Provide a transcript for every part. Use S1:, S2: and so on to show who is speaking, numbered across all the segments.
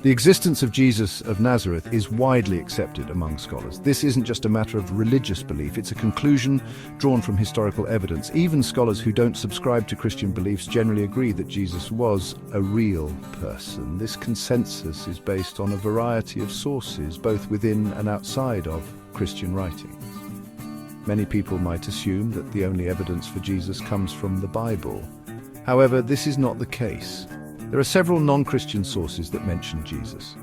S1: The existence of Jesus of Nazareth is widely accepted among scholars. This isn't just a matter of religious belief, it's a conclusion drawn from historical evidence. Even scholars who don't subscribe to Christian beliefs generally agree that Jesus was a real person. This consensus is based on a variety of sources, both within and outside of Christian writings. Many people might assume that the only evidence for Jesus comes from the Bible. However, this is not the case. There are several non-Christian sources that mention Jesus.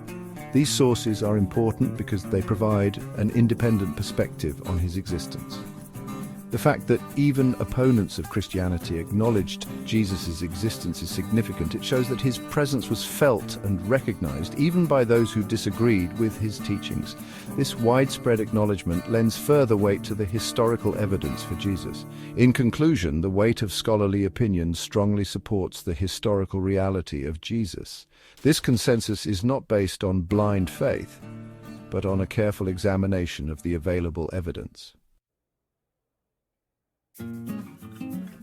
S1: These sources are important because they provide an independent perspective on his existence. The fact that even opponents of Christianity acknowledged Jesus' existence is significant. It shows that his presence was felt and recognized even by those who disagreed with his teachings. This widespread acknowledgement lends further weight to the historical evidence for Jesus. In conclusion, the weight of scholarly opinion strongly supports the historical reality of Jesus. This consensus is not based on blind faith, but on a careful examination of the available evidence.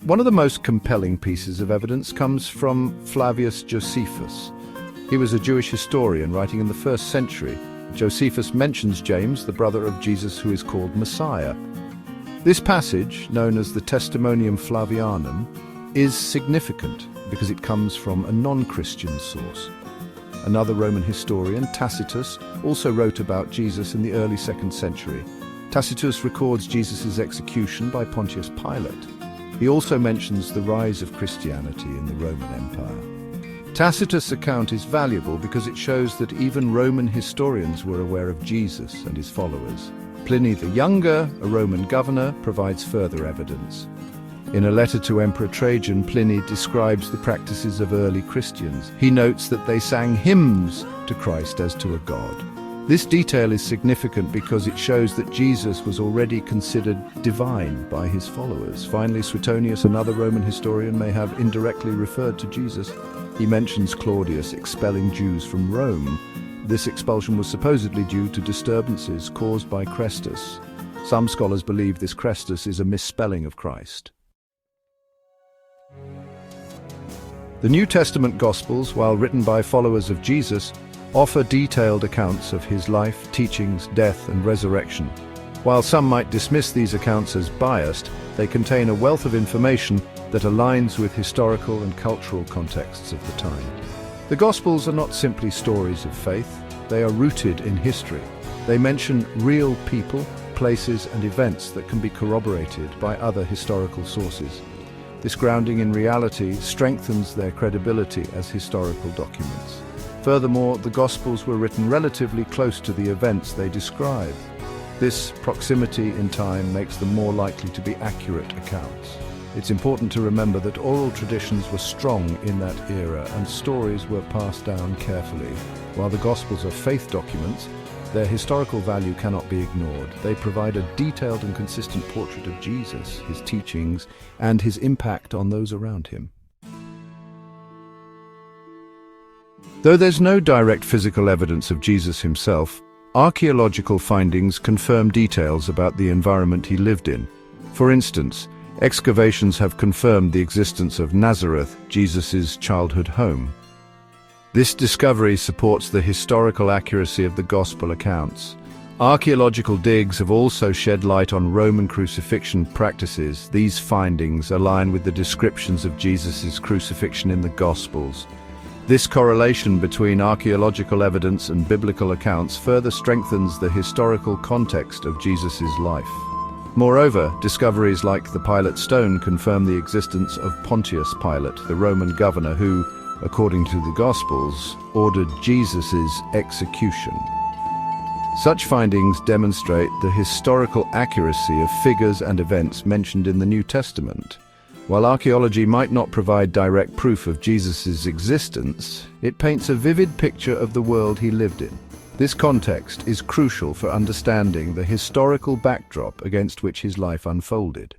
S1: One of the most compelling pieces of evidence comes from Flavius Josephus. He was a Jewish historian writing in the 1st century. Josephus mentions James, the brother of Jesus, who is called Messiah. This passage, known as the Testimonium Flavianum, is significant because it comes from a non-Christian source. Another Roman historian, Tacitus, also wrote about Jesus in the early 2nd century. Tacitus records Jesus' execution by Pontius Pilate. He also mentions the rise of Christianity in the Roman Empire. Tacitus' account is valuable because it shows that even Roman historians were aware of Jesus and his followers. Pliny the Younger, a Roman governor, provides further evidence. In a letter to Emperor Trajan, Pliny describes the practices of early Christians. He notes that they sang hymns to Christ as to a god. This detail is significant because it shows that Jesus was already considered divine by his followers. Finally, Suetonius, another Roman historian, may have indirectly referred to Jesus. He mentions Claudius expelling Jews from Rome. This expulsion was supposedly due to disturbances caused by Chrestus. Some scholars believe this Chrestus is a misspelling of Christ. The New Testament Gospels, while written by followers of Jesus, offer detailed accounts of his life, teachings, death, and resurrection. While some might dismiss these accounts as biased, they contain a wealth of information that aligns with historical and cultural contexts of the time. The Gospels are not simply stories of faith, they are rooted in history. They mention real people, places, and events that can be corroborated by other historical sources. This grounding in reality strengthens their credibility as historical documents. Furthermore, the Gospels were written relatively close to the events they describe. This proximity in time makes them more likely to be accurate accounts. It's important to remember that oral traditions were strong in that era and stories were passed down carefully. While the Gospels are faith documents, their historical value cannot be ignored. They provide a detailed and consistent portrait of Jesus, his teachings, and his impact on those around him. Though there's no direct physical evidence of Jesus himself, archaeological findings confirm details about the environment he lived in. For instance, excavations have confirmed the existence of Nazareth, Jesus' childhood home. This discovery supports the historical accuracy of the Gospel accounts. Archaeological digs have also shed light on Roman crucifixion practices. These findings align with the descriptions of Jesus' crucifixion in the Gospels. This correlation between archaeological evidence and biblical accounts further strengthens the historical context of Jesus' life. Moreover, discoveries like the Pilate stone confirm the existence of Pontius Pilate, the Roman governor who, according to the Gospels, ordered Jesus' execution. Such findings demonstrate the historical accuracy of figures and events mentioned in the New Testament. While archaeology might not provide direct proof of Jesus' existence, it paints a vivid picture of the world he lived in. This context is crucial for understanding the historical backdrop against which his life unfolded.